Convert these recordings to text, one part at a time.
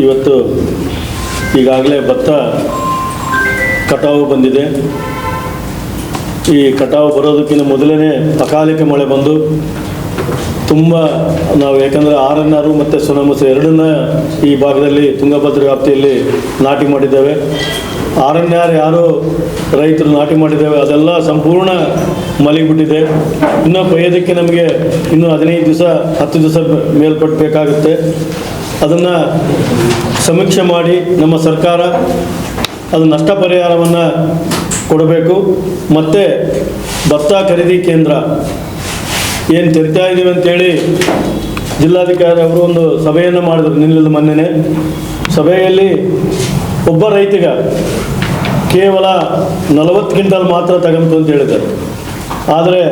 ಇವತ್ತು ಈಗಾಗಲೇ ಭತ್ತ ಕಟಾವು ಬಂದಿದೆ. ಈ ಕಟಾವು ಬರೋದಕ್ಕಿಂತ ಮೊದಲೇ ಅಕಾಲಿಕ ಮಳೆ ಬಂದು ತುಂಬ ನಾವು ಯಾಕಂದರೆ RNR ಮತ್ತು ಸೋನಾಮಸೂರಿ ಎರಡನ್ನ ಈ ಭಾಗದಲ್ಲಿ ತುಂಗಭದ್ರಾ ವ್ಯಾಪ್ತಿಯಲ್ಲಿ ನಾಟಿ ಮಾಡಿದ್ದೇವೆ. RNR ಯಾರು ರೈತರು ನಾಟಿ ಮಾಡಿದ್ದೇವೆ ಅದೆಲ್ಲ ಸಂಪೂರ್ಣ ಮಲಗಿಬಿಟ್ಟಿದೆ. ಇನ್ನೂ ಕೊಯ್ಯೋದಕ್ಕೆ ನಮಗೆ ಇನ್ನೂ 15 ದಿವಸ 10 ದಿವಸ ಮೇಲ್ಪಟ್ಟಬೇಕಾಗುತ್ತೆ. ಅದನ್ನು ಸಮೀಕ್ಷೆ ಮಾಡಿ ನಮ್ಮ ಸರ್ಕಾರ ಅದು ನಷ್ಟ ಪರಿಹಾರವನ್ನು ಕೊಡಬೇಕು. ಮತ್ತು ಭತ್ತ ಖರೀದಿ ಕೇಂದ್ರ ಏನು ತೆರಿತಾ ಇದ್ದೀವಿ ಅಂತೇಳಿ ಜಿಲ್ಲಾಧಿಕಾರಿ ಅವರು ಒಂದು ಸಭೆಯನ್ನು ಮಾಡಿದರು ನಿನ್ನೆ ಮೊನ್ನೆ. ಸಭೆಯಲ್ಲಿ ಒಬ್ಬ ರೈತಿಗ ಕೇವಲ 40 ಕ್ವಿಂಟಲ್ ಮಾತ್ರ ತಗೊಂತು ಅಂತ ಹೇಳಿದ್ದಾರೆ. ಆದರೆ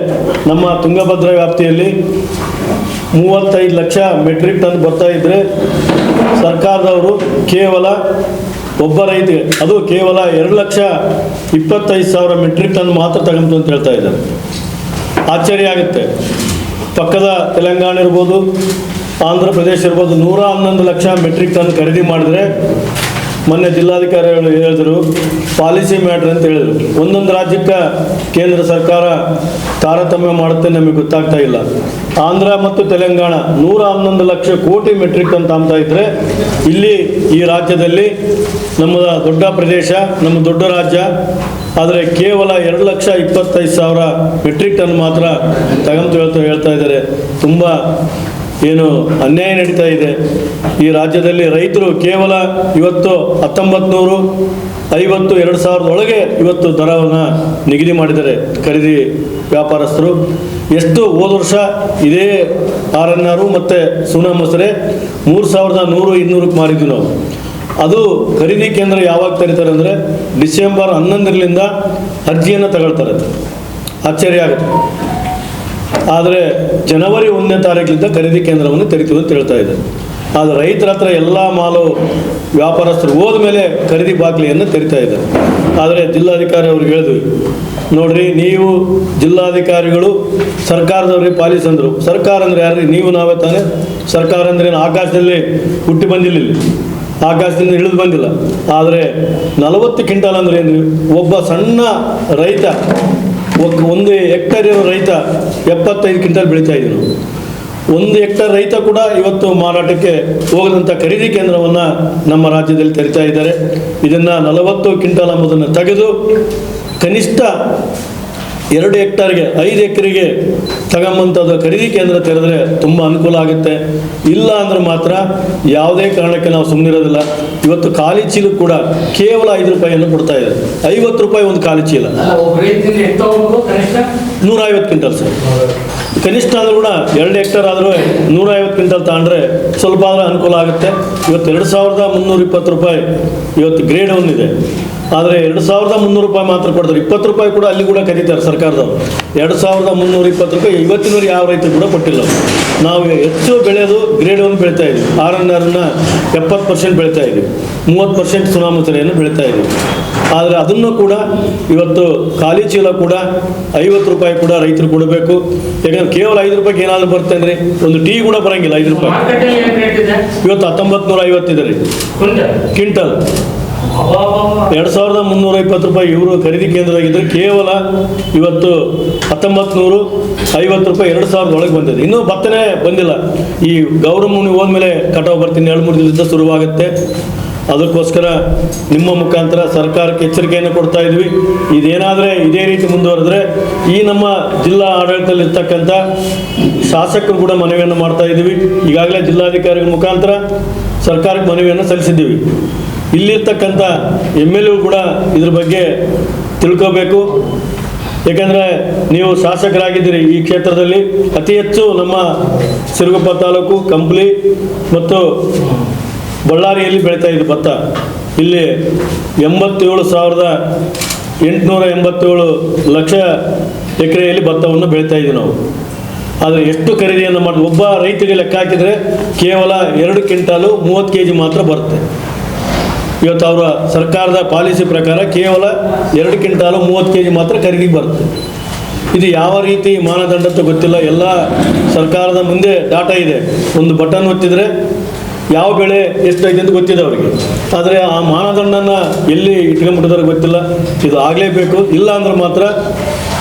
ನಮ್ಮ ತುಂಗಭದ್ರಾ ವ್ಯಾಪ್ತಿಯಲ್ಲಿ 35 ಲಕ್ಷ ಮೆಟ್ರಿಕ್ ಟನ್ ಬರ್ತಾ ಇದ್ದರೆ ಸರ್ಕಾರದವರು ಕೇವಲ ಒಬ್ಬ ರೈತಿಗೆ ಅದು ಕೇವಲ 2,25,000 ಮೆಟ್ರಿಕ್ ಟನ್ ಮಾತ್ರ ತಗೊಂತು ಅಂತ ಹೇಳ್ತಾ ಇದ್ದಾರೆ. ಆಶ್ಚರ್ಯ ಆಗುತ್ತೆ. ಪಕ್ಕದ ತೆಲಂಗಾಣ ಇರ್ಬೋದು, ಆಂಧ್ರ ಪ್ರದೇಶ ಇರ್ಬೋದು 111 ಲಕ್ಷ ಮೆಟ್ರಿಕ್ ಟನ್ ಖರೀದಿ ಮಾಡಿದರೆ ಮೊನ್ನೆ ಜಿಲ್ಲಾಧಿಕಾರಿಗಳು ಹೇಳಿದರು ಪಾಲಿಸಿ ಮ್ಯಾಟ್ರ್ ಅಂತ ಹೇಳಿದರು. ಒಂದೊಂದು ರಾಜ್ಯಕ್ಕೆ ಕೇಂದ್ರ ಸರ್ಕಾರ ತಾರತಮ್ಯ ಮಾಡುತ್ತೆ, ನಮಗೆ ಗೊತ್ತಾಗ್ತಾ ಇಲ್ಲ. ಆಂಧ್ರ ಮತ್ತು ತೆಲಂಗಾಣ 111 ಲಕ್ಷ ಕೋಟಿ ಮೆಟ್ರಿಕ್ ಟನ್ ತಾಮ್ತಾ ಇದ್ದರೆ ಇಲ್ಲಿ ಈ ರಾಜ್ಯದಲ್ಲಿ ನಮ್ಮ ದೊಡ್ಡ ಪ್ರದೇಶ, ನಮ್ಮ ದೊಡ್ಡ ರಾಜ್ಯ, ಆದರೆ ಕೇವಲ 2,25,000 ಮೆಟ್ರಿಕ್ ಟನ್ ಮಾತ್ರ ತಗೊಂಡು ಹೇಳ್ತಾ ಇದ್ದಾರೆ. ತುಂಬ ಏನು ಅನ್ಯಾಯ ನಡೀತಾ ಇದೆ ಈ ರಾಜ್ಯದಲ್ಲಿ. ರೈತರು ಕೇವಲ ಇವತ್ತು 1950 2000 ಒಳಗೆ ಇವತ್ತು ದರವನ್ನು ನಿಗದಿ ಮಾಡಿದ್ದಾರೆ ಖರೀದಿ ವ್ಯಾಪಾರಸ್ಥರು. ಎಷ್ಟು ಹೋದ ವರ್ಷ ಇದೇ RNR ಮತ್ತು ಸೋನಾಮಸೂರಿ 3,100-200ಕ್ಕೆ ಮಾರಿದ್ವಿ ನಾವು. ಅದು ಖರೀದಿ ಕೇಂದ್ರ ಯಾವಾಗ ತೆರೀತಾರೆ ಅಂದರೆ ಡಿಸೆಂಬರ್ 11ರಿಂದ ಅರ್ಜಿಯನ್ನು ತಗೊಳ್ತಾರೆ. ಆಶ್ಚರ್ಯ ಆಗುತ್ತೆ. ಆದರೆ ಜನವರಿ 1ನೇ ತಾರೀಕಿನಿಂದ ಖರೀದಿ ಕೇಂದ್ರವನ್ನು ತೆರಿತೀವಿ ಅಂತ ಹೇಳ್ತಾ ಇದ್ದಾರೆ. ಆದರೆ ರೈತರ ಹತ್ರ ಎಲ್ಲ ಮಾಲು ವ್ಯಾಪಾರಸ್ಥರು ಹೋದ ಮೇಲೆ ಖರೀದಿ ಬಾಗಿಲಿಯನ್ನು ತೆರಿತಾ ಇದ್ದಾರೆ. ಆದರೆ ಜಿಲ್ಲಾಧಿಕಾರಿ ಅವ್ರಿಗೆ ಹೇಳಿದ್ವಿ, ನೋಡ್ರಿ ನೀವು ಜಿಲ್ಲಾಧಿಕಾರಿಗಳು ಸರ್ಕಾರದವ್ರಿಗೆ ಪಾಲಿಸಂದರು. ಸರ್ಕಾರ ಅಂದರೆ ಯಾರು? ನೀವು ನಾವೇ ತಾನೇ. ಸರ್ಕಾರ ಅಂದರೆ ಆಕಾಶದಲ್ಲಿ ಹುಟ್ಟಿ ಬಂದಿಲ್ಲ, ಆಕಾಶದಿಂದ ಇಳಿದು ಬಂದಿಲ್ಲ. ಆದರೆ 40 ಕ್ವಿಂಟಲ್ ಅಂದರೆ ಏನು? ಒಬ್ಬ ಸಣ್ಣ ರೈತ, 1 ಹೆಕ್ಟೇರ್ ಇರೋ ರೈತ 75 ಕ್ವಿಂಟಲ್ ಬೆಳೀತಾ ಇದ್ರು. 1 ಹೆಕ್ಟೇರ್ ರೈತ ಕೂಡ ಇವತ್ತು ಮಾರಾಟಕ್ಕೆ ಹೋಗದಂಥ ಖರೀದಿ ಕೇಂದ್ರವನ್ನು ನಮ್ಮ ರಾಜ್ಯದಲ್ಲಿ ತೆರಿತಾ ಇದ್ದಾರೆ. ಇದನ್ನು 40 ಕ್ವಿಂಟಲ್ ಎಂಬುದನ್ನು ತೆಗೆದು ಕನಿಷ್ಠ 2 ಹೆಕ್ಟೇರ್ಗೆ 5 ಎಕರೆಗೆ ತಗೊಂಬಂಥದ್ದು ಖರೀದಿ ಕೇಂದ್ರ ತೆರೆದ್ರೆ ತುಂಬ ಅನುಕೂಲ ಆಗುತ್ತೆ. ಇಲ್ಲ ಅಂದ್ರೆ ಮಾತ್ರ ಯಾವುದೇ ಕಾರಣಕ್ಕೆ ನಾವು ಸುಮ್ಮನಿರೋದಿಲ್ಲ. ಇವತ್ತು ಖಾಲಿ ಚೀಲ ಕೂಡ ಕೇವಲ 5 ರೂಪಾಯಿಯನ್ನು ಕೊಡ್ತಾ ಇದೆ. 50 ರೂಪಾಯಿ ಒಂದು ಖಾಲಿ ಚೀಲ. 150 ಕ್ವಿಂಟಲ್ ಸರ್. ಕನಿಷ್ಠ ಆದರೂ ಕೂಡ 2 ಹೆಕ್ಟೇರ್ ಆದರೂ 150 ಕ್ವಿಂಟಲ್ ತಗೊಂಡ್ರೆ ಸ್ವಲ್ಪ ಆದರೂ ಅನುಕೂಲ ಆಗುತ್ತೆ. ಇವತ್ತು 2,320 ರೂಪಾಯಿ ಇವತ್ತು ಗ್ರೇಡ್ 1 ಇದೆ. ಆದರೆ 2,300 ರೂಪಾಯಿ ಮಾತ್ರ ಕೊಡ್ತಾರೆ. 20 ರೂಪಾಯಿ ಕೂಡ ಅಲ್ಲಿ ಕೂಡ ಕರೀತಾರೆ ಸರ್ಕಾರದವರು. 2,320 ರೂಪಾಯಿ ಇವತ್ತಿನವ್ರು ಯಾವ ರೈತರು ಕೂಡ ಕೊಟ್ಟಿಲ್ಲ. ನಾವು ಹೆಚ್ಚು ಬೆಳೆಯೋದು ಗ್ರೇಡ್ 1 ಬೆಳೀತಾ ಇದ್ದೀವಿ. RNRನ 70% ಬೆಳೀತಾ ಇದ್ದೀವಿ, 30% ಸೋನಾಮಸೂರಿಯನ್ನು ಬೆಳೀತಾ ಇದ್ದೀವಿ. ಆದರೆ ಅದನ್ನು ಕೂಡ ಇವತ್ತು ಖಾಲಿ ಚೀಲ ಕೂಡ 50 ರೂಪಾಯಿ ಕೂಡ ರೈತರು ಕೊಡಬೇಕು. ಯಾಕಂದ್ರೆ ಕೇವಲ 5 ರೂಪಾಯಿಗೆ ಏನಾದರೂ ಬರ್ತೇನೆ ರೀ, ಒಂದು ಟೀ ಕೂಡ ಬರೋಂಗಿಲ್ಲ 5 ರೂಪಾಯಿ. ಇವತ್ತು 1950 ಇದೆ ರೀ ಕ್ವಿಂಟಲ್. 2,320 ರೂಪಾಯಿ ಇವರು ಖರೀದಿ ಕೇಂದ್ರವಾಗಿದ್ದರೆ ಕೇವಲ ಇವತ್ತು 1,950 ರೂಪಾಯಿ 2,000 ಒಳಗೆ ಬಂದಿದೆ. ಇನ್ನೂ ಭತ್ತನೇ ಬಂದಿಲ್ಲ. ಈ ಗೌರಮ್ಮನಿ ಹೋದ್ಮೇಲೆ ಕಟಾವು ಬರ್ತೀನಿ 2-3 ದಿವಸದಿಂದ ಶುರುವಾಗುತ್ತೆ. ಅದಕ್ಕೋಸ್ಕರ ನಿಮ್ಮ ಮುಖಾಂತರ ಸರ್ಕಾರಕ್ಕೆ ಎಚ್ಚರಿಕೆಯನ್ನು ಕೊಡ್ತಾ ಇದ್ವಿ. ಇದೇನಾದರೆ ಇದೇ ರೀತಿ ಮುಂದುವರೆದ್ರೆ ಈ ನಮ್ಮ ಜಿಲ್ಲಾ ಆಡಳಿತದಲ್ಲಿರ್ತಕ್ಕಂಥ ಶಾಸಕರು ಕೂಡ ಮನವಿಯನ್ನು ಮಾಡ್ತಾ ಇದ್ದೀವಿ. ಈಗಾಗಲೇ ಜಿಲ್ಲಾಧಿಕಾರಿಗಳ ಮುಖಾಂತರ ಸರ್ಕಾರಕ್ಕೆ ಮನವಿಯನ್ನು ಸಲ್ಲಿಸಿದ್ದೀವಿ. ಇಲ್ಲಿರ್ತಕ್ಕಂಥ MLA ಕೂಡ ಇದ್ರ ಬಗ್ಗೆ ತಿಳ್ಕೋಬೇಕು. ಏಕೆಂದರೆ ನೀವು ಶಾಸಕರಾಗಿದ್ದೀರಿ. ಈ ಕ್ಷೇತ್ರದಲ್ಲಿ ಅತಿ ಹೆಚ್ಚು ನಮ್ಮ ಸಿರುಗುಪ್ಪ ತಾಲೂಕು, ಕಂಪ್ಲಿ ಮತ್ತು ಬಳ್ಳಾರಿಯಲ್ಲಿ ಬೆಳೀತಾ ಇದೆ ಭತ್ತ. ಇಲ್ಲಿ 87,887 ಲಕ್ಷ ಎಕರೆಯಲ್ಲಿ ಭತ್ತವನ್ನು ಬೆಳೀತಾ ಇದ್ದೀವಿ ನಾವು. ಆದರೆ ಎಷ್ಟು ಖರೀದಿಯನ್ನು ಮಾಡಿ ಒಬ್ಬ ರೈತರಿಗೆ ಲೆಕ್ಕ ಹಾಕಿದರೆ ಕೇವಲ 2 ಕ್ವಿಂಟಾಲು 30 kg ಮಾತ್ರ ಬರುತ್ತೆ. ಇವತ್ತು ಅವರ ಸರ್ಕಾರದ ಪಾಲಿಸಿ ಪ್ರಕಾರ ಕೇವಲ 2 ಕ್ವಿಂಟಾಲು 30 kg ಮಾತ್ರ ಖರೀದಿಗೆ ಬರುತ್ತೆ. ಇದು ಯಾವ ರೀತಿ ಮಾನದಂಡ ಅಂತ ಗೊತ್ತಿಲ್ಲ. ಎಲ್ಲ ಸರ್ಕಾರದ ಮುಂದೆ ಡಾಟಾ ಇದೆ. ಒಂದು ಬಟನ್ ಒತ್ತಿದರೆ ಯಾವ ಬೆಳೆ ಎಷ್ಟೈತೆ ಅಂತ ಗೊತ್ತಿದೆ ಅವರಿಗೆ. ಆದರೆ ಆ ಮಾನದಂಡನ ಎಲ್ಲಿ ಇಟ್ಕೊಂಡ್ಬಿಟ್ಟಿದಾರೆ ಗೊತ್ತಿಲ್ಲ. ಇದು ಆಗಲೇಬೇಕು, ಇಲ್ಲ ಅಂದ್ರೆ ಮಾತ್ರ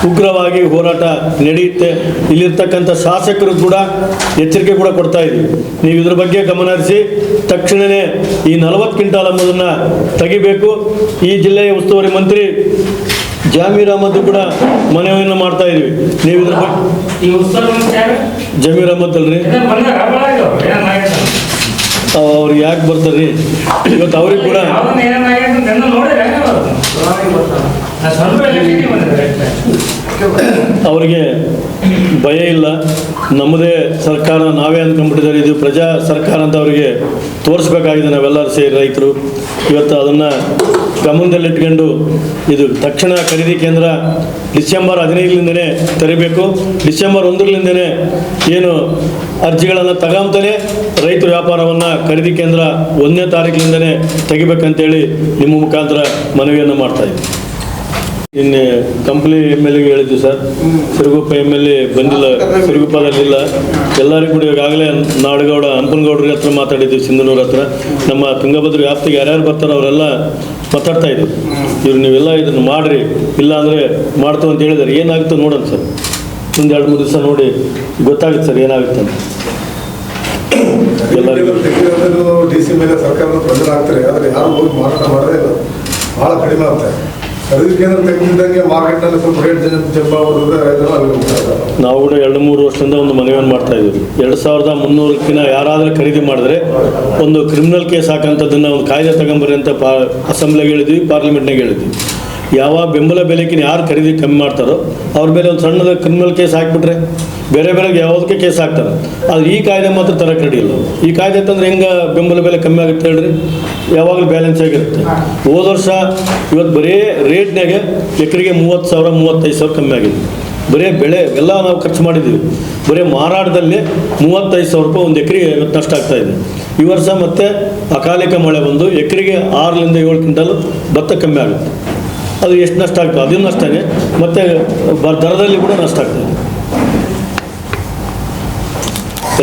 ಉಗ್ರವಾಗಿ ಹೋರಾಟ ನಡೆಯುತ್ತೆ. ಇಲ್ಲಿರ್ತಕ್ಕಂಥ ಶಾಸಕರು ಕೂಡ ಎಚ್ಚರಿಕೆ ಕೂಡ ಕೊಡ್ತಾ ಇದ್ದೀವಿ. ನೀವು ಇದ್ರ ಬಗ್ಗೆ ಗಮನ ಹರಿಸಿ ತಕ್ಷಣವೇ ಈ 40 ಕ್ವಿಂಟಾಲ್ ಎಂಬುದನ್ನು ತೆಗಿಬೇಕು. ಈ ಜಿಲ್ಲೆಯ ಉಸ್ತುವಾರಿ ಮಂತ್ರಿ ಜಮೀರ್ ಅಹಮದ್ ಕೂಡ ಮನವಿಯನ್ನು ಮಾಡ್ತಾ ಇದೀವಿ. ನೀವು ಇದ್ರ ಬಗ್ಗೆ ಜಮೀರ್ ಅಹಮದ್ ಅಲ್ರಿ, ಅವ್ರಿಗೆ ಯಾಕೆ ಬರ್ತಾರ್ರಿ ಇವತ್ತು? ಅವ್ರಿಗೆ ಕೂಡ ಅವರಿಗೆ ಭಯ ಇಲ್ಲ. ನಮ್ಮದೇ ಸರ್ಕಾರ, ನಾವೇ ಅಂದ್ಕೊಂಡ್ಬಿಟ್ಟಿದ್ದಾರೆ, ಇದು ಪ್ರಜಾ ಸರ್ಕಾರ ಅಂತ ಅವರಿಗೆ ತೋರಿಸ್ಬೇಕಾಗಿದೆ ನಾವೆಲ್ಲರೂ ಸೇರಿ ರೈತರು. ಇವತ್ತು ಅದನ್ನು ಗಮನದಲ್ಲಿಟ್ಕೊಂಡು ಇದು ತಕ್ಷಣ ಖರೀದಿ ಕೇಂದ್ರ ಡಿಸೆಂಬರ್ 15ರಿಂದನೇ ತೆರಿಬೇಕು. ಡಿಸೆಂಬರ್ 1ರಿಂದನೇ ಏನು ಅರ್ಜಿಗಳನ್ನು ತಗೊಂತಾನೆ ರೈತ ವ್ಯಾಪಾರವನ್ನು ಖರೀದಿ ಕೇಂದ್ರ 1ನೇ ತಾರೀಕಿನಿಂದನೇ ತೆಗಿಬೇಕಂತೇಳಿ ನಿಮ್ಮ ಮುಖಾಂತರ ಮನವಿಯನ್ನು ಮಾಡ್ತಾ ಇದ್ದೀವಿ. ನಿನ್ನೆ ಕಂಪ್ಲಿ MLA ಹೇಳಿದ್ವಿ ಸರ್, ಸಿರುಗುಪ್ಪ MLA ಬಂದಿಲ್ಲ, ಸಿರುಗುಪ್ಪದಲ್ಲಿಲ್ಲ. ಎಲ್ಲರಿಗೂ ಕೂಡ ಈಗಾಗಲೇ ನಾಡಗೌಡ ಹಂಪನಗೌಡ್ರ ಹತ್ರ ಮಾತಾಡಿದ್ವಿ, ಸಿಂಧನೂರ ಹತ್ರ. ನಮ್ಮ ತುಂಗಭದ್ರಾ ವ್ಯಾಪ್ತಿಗೆ ಯಾರ್ಯಾರು ಬರ್ತಾರೋ ಅವರೆಲ್ಲ ಮಾತಾಡ್ತಾ ಇದ್ದೀವಿ. ಇವ್ರು ನೀವೆಲ್ಲ ಇದನ್ನು ಮಾಡಿರಿ, ಇಲ್ಲ ಅಂದರೆ ಮಾಡ್ತೀವಿ ಅಂತ ಹೇಳಿದ್ದಾರೆ. ಏನಾಗುತ್ತೆ ನೋಡೋಣ ಸರ್, ಒಂದು 2-3 ದಿವಸ ನೋಡಿ ಗೊತ್ತಾಗುತ್ತೆ ಸರ್ ಏನಾಗುತ್ತೆ ಅಂತ. ಎಲ್ಲರಿಗೂ DC ಮೇಲೆ ಸರ್ಕಾರದ ಪ್ರೆಷರ್ ಆಗ್ತಾರೆ, ಆದರೆ ಯಾರು ಹೋಗಿ ಮಾರಾಟ ಮಾಡೋದೇ ಇಲ್ಲ, ಭಾಳ ಕಡಿಮೆ ಆಗ್ತಾರೆ. ಖರೀದಿ ಕೇಂದ್ರ ತೆಗೆದಿದ್ದಂಗೆ ಮಾರ್ಕೆಟ್ನಲ್ಲಿ ಸ್ವಲ್ಪ ರೇಟ್ ಜಂಪ್ ಆಗೋದ್ರೆ ನಾವು ಕೂಡ 2-3 ವರ್ಷದಿಂದ ಒಂದು ಮನವಿಯನ್ನು ಮಾಡ್ತಾ ಇದ್ದೀವಿ. 2300ಕ್ಕಿಂತ ಯಾರಾದರೂ ಖರೀದಿ ಮಾಡಿದ್ರೆ ಒಂದು ಕ್ರಿಮಿನಲ್ ಕೇಸ್ ಹಾಕೋಂಥದ್ದನ್ನು ಒಂದು ಕಾಯ್ದೆ ತಗೊಂಬರ್ರಿ ಅಂತ ಅಸೆಂಬ್ಲಿಗೆ ಹೇಳಿದ್ವಿ, ಪಾರ್ಲಿಮೆಂಟ್ನಾಗ ಹೇಳಿದ್ವಿ. ಯಾವ ಬೆಂಬಲ ಬೆಲೆಗಿನ ಯಾರು ಖರೀದಿ ಕಮ್ಮಿ ಮಾಡ್ತಾರೋ ಅವ್ರ ಮೇಲೆ ಒಂದು ಸಣ್ಣದ ಕ್ರಿಮಿನಲ್ ಕೇಸ್ ಹಾಕ್ಬಿಟ್ರೆ ಬೇರೆ ಬೇರೆಗೆ ಯಾವುದಕ್ಕೆ ಕೇಸ್ ಹಾಕ್ತಾರೆ. ಆದರೆ ಈ ಕಾಯ್ದೆ ಮಾತ್ರ ತರಕ್ಕೆ ರೆಡಿ ಇಲ್ಲ. ಈ ಕಾಯ್ದೆ ತಂದ್ರೆ ಹೆಂಗೆ ಬೆಂಬಲ ಬೆಲೆ ಕಮ್ಮಿ ಆಗುತ್ತೆ ಹೇಳ್ರಿ? ಯಾವಾಗಲೂ ಬ್ಯಾಲೆನ್ಸ್ ಆಗಿರುತ್ತೆ. ಹೋದ ವರ್ಷ ಇವತ್ತು ಬರೀ ರೇಟ್ನಾಗೆ ಎಕರೆಗೆ 30,000 35,000 ಕಮ್ಮಿ ಆಗಿದೆ. ಬರೀ ಬೆಳೆ ಎಲ್ಲ ನಾವು ಖರ್ಚು ಮಾಡಿದ್ದೀವಿ. ಬರೀ ಮಾರಾಟದಲ್ಲಿ 35,000 ರೂಪಾಯಿ ಒಂದು ಎಕರೆಗೆ ನಷ್ಟ ಆಗ್ತಾಯಿದೆ. ಈ ವರ್ಷ ಮತ್ತೆ ಅಕಾಲಿಕ ಮಳೆ ಬಂದು ಎಕರೆಗೆ 6ರಿಂದ 7 ಕ್ವಿಂಟಲ್ ಭತ್ತ ಕಮ್ಮಿ ಆಗುತ್ತೆ. ಅದು ಎಷ್ಟು ನಷ್ಟ ಆಗ್ತದೆ? ಅದು ನಷ್ಟನೇ, ಮತ್ತು ದರದಲ್ಲಿ ಕೂಡ ನಷ್ಟ ಆಗ್ತದೆ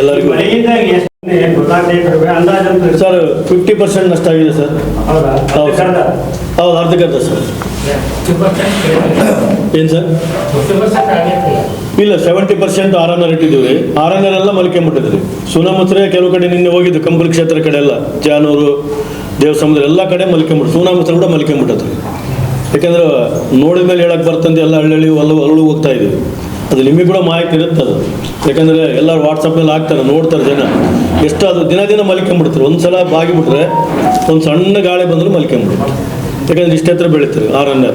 ಎಲ್ಲರಿಗೂ. ಸರ್ 50% ನಷ್ಟ ಆಗಿದೆ ಸರ್. ಹೌದು, ಅರ್ಧಕ್ಕರ್ಧ ಸರ್. ಏನು ಸರ್? ಇಲ್ಲ, 70% RNR ಇಟ್ಟಿದ್ದೀವಿ ರೀ. RNR ಎಲ್ಲ ಮಲ್ಕೊಂಬಿಟ್ಟಿದ್ರಿ. ಸುನಮುತ್ರೆ ಕೆಲವು ಕಡೆ ನಿನ್ನೆ ಹೋಗಿದ್ದು, ಕಂಬಳಿ ಕ್ಷೇತ್ರ ಕಡೆ ಎಲ್ಲ, ಜಾನೂರು, ದೇವಸಮುದ್ರ ಎಲ್ಲ ಕಡೆ ಮಲ್ಕೊಂಬಿಟ್ಟು, ಸುನಮುತ್ರೆ ಕೂಡ ಮಲ್ಕೊಂಬಿಟ್ಟದ್ರಿ. ಯಾಕೆಂದ್ರೆ ನೋಡಿದ ಮೇಲೆ ಹೇಳಕ್ಕೆ ಬರ್ತಂದು ಎಲ್ಲ ಹಳ್ಳಿ ಅಲ್ಲೂ ಹೋಗ್ತಾ ಇದ್ದೀವಿ. ಅದು ನಿಮಗೆ ಕೂಡ ಮಾಹಿತಿ ಇರುತ್ತೆ ಅದು. ಯಾಕಂದರೆ ಎಲ್ಲರೂ ವಾಟ್ಸಪ್ನಲ್ಲಿ ಹಾಕ್ತಾರೆ, ನೋಡ್ತಾರೆ ಜನ. ಎಷ್ಟು ಅದು ದಿನ ಮಲ್ಕೊಂಬಿಡ್ತಾರೆ. ಒಂದು ಸಲ ಬಾಗಿಬಿಟ್ರೆ ಒಂದು ಸಣ್ಣ ಗಾಳಿ ಬಂದರೂ ಮಲ್ಕೊಂಬಿಡ್ತಾರೆ. ಯಾಕಂದ್ರೆ ಇಷ್ಟ ಹತ್ರ ಬೆಳೀತಾರೆ RNR.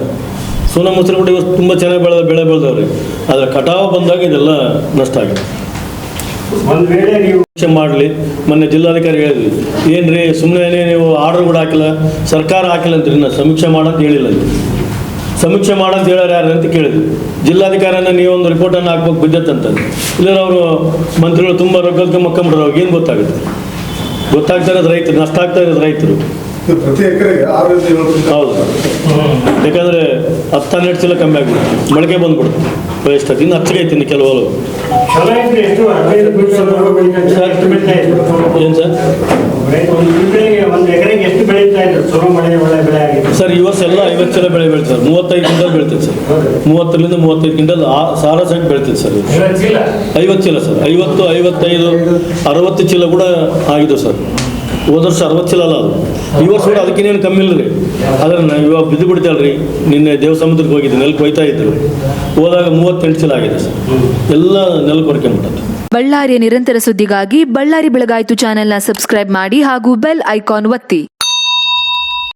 ಸುನಮುತ್ರೆ ಕೂಡ ಇವತ್ತು ತುಂಬ ಚೆನ್ನಾಗಿ ಬೆಳೆ ಬೆಳೆದವ್ರಿ. ಆದರೆ ಕಟಾವು ಬಂದಾಗ ಇದೆಲ್ಲ ನಷ್ಟ ಆಗಿದೆ. ಒಂದು ವೇಳೆ ನೀವು ಮಾಡಲಿ, ಮೊನ್ನೆ ಜಿಲ್ಲಾಧಿಕಾರಿ ಹೇಳಿದ್ವಿ, ಏನ್ರಿ ಸುಮ್ಮನೆ ನೀವು ಆರ್ಡರ್ ಕೂಡ ಹಾಕಿಲ್ಲ, ಸರ್ಕಾರ ಹಾಕಿಲ್ಲ ಅಂತೀರಿ, ನಾನು ಸಮೀಕ್ಷೆ ಮಾಡಂತ ಹೇಳಿಲ್ಲ. ಸಮೀಕ್ಷೆ ಮಾಡಂತ ಹೇಳ್ಯಾರ ಯಾರು ಅಂತ ಕೇಳಿದ್ವಿ. ಜಿಲ್ಲಾಧಿಕಾರಿನ ನೀವೊಂದು ರಿಪೋರ್ಟನ್ನು ಹಾಕ್ಬೇಕು ಬಿದ್ದತ್ತಂತಂದು. ಇಲ್ಲ ಅವರು ಮಂತ್ರಿಗಳು ತುಂಬ ರೊಕ್ಕಕ್ಕೆ ಮಕ್ಕಂಬಿಡ್ರು, ಅವ್ರಿಗೆ ಏನು ಗೊತ್ತಾಗುತ್ತೆ? ಗೊತ್ತಾಗ್ತಾ ಇರೋದು ರೈತರು, ನಷ್ಟ ಆಗ್ತಾ ಇರೋದು ರೈತರು. ಪ್ರತಿ ಎಕರೆಗೆ 6ರಿಂದ 7 ಹೌದು, ಯಾಕಂದರೆ 10-12 ಚೀಲ ಕಮ್ಮಿ ಆಗ್ಬಿಡುತ್ತೆ, ಮೊಳಕೆ ಬಂದ್ಬಿಡುತ್ತೆ. ಎಷ್ಟು ಇನ್ನು ಹಚ್ಚಿಗೆ ಐತೀನಿ ಕೆಲವು. ಏನು ಸರ್? ಸರ್ ಈ ವರ್ಷ ಎಲ್ಲ 50 ಚೀಲ ಬೆಳೆ ಬೆಳಿತಾರೆ, 35 ಕ್ವಿಂಟಲ್ ಬೆಳಿತೈತೆ ಸರ್. 30ರಿಂದ 35 ಕ್ವಿಂಟಲ್ ಸಾರಾಸಾಗಿ ಬೆಳಿತೈತೆ ಸರ್. 50 ಚೀಲ ಸರ್, 50, 55, 60 ಚೀಲ ಕೂಡ ಆಗಿದೆ ಸರ್. ಹೋದ ವರ್ಷ 60 ಚೀಲ ಅಲ್ಲ, ಅದು ಈ ವರ್ಷ ಕೂಡ ಅದಕ್ಕಿನ್ನೇನು ಕಮ್ಮಿ ಇಲ್ಲ ರೀ. ಆದರೆ ನಾವು ಇವಾಗ ಬಿದ್ದು ಬಿಡ್ತೇವಲ್ರಿ. ನಿನ್ನೆ ದೇವಸಮುದ್ರಕ್ಕೆ ಹೋಗಿದ್ದೆ, ನೆಲಕ್ಕೆ ಹೋಯ್ತಾ ಇದ್ರು, ಹೋದಾಗ 38 ಚೀಲ ಆಗಿದೆ ಸರ್. ಎಲ್ಲ ನೆಲಕ್ಕೆ ಹೊರ್ಕೊಂಡ್ಬಿಟ್ಟದ್ದು. ಬಳ್ಳಾರಿಯ ನಿರಂತರ ಸುದ್ದಿಗಾಗಿ ಬಳ್ಳಾರಿ ಬೆಳಗಾಯಿತು ಚಾನೆಲ್ನ ಸಬ್ಸ್ಕ್ರೈಬ್ ಮಾಡಿ ಹಾಗೂ ಬೆಲ್ ಐಕಾನ್ ಒತ್ತಿ.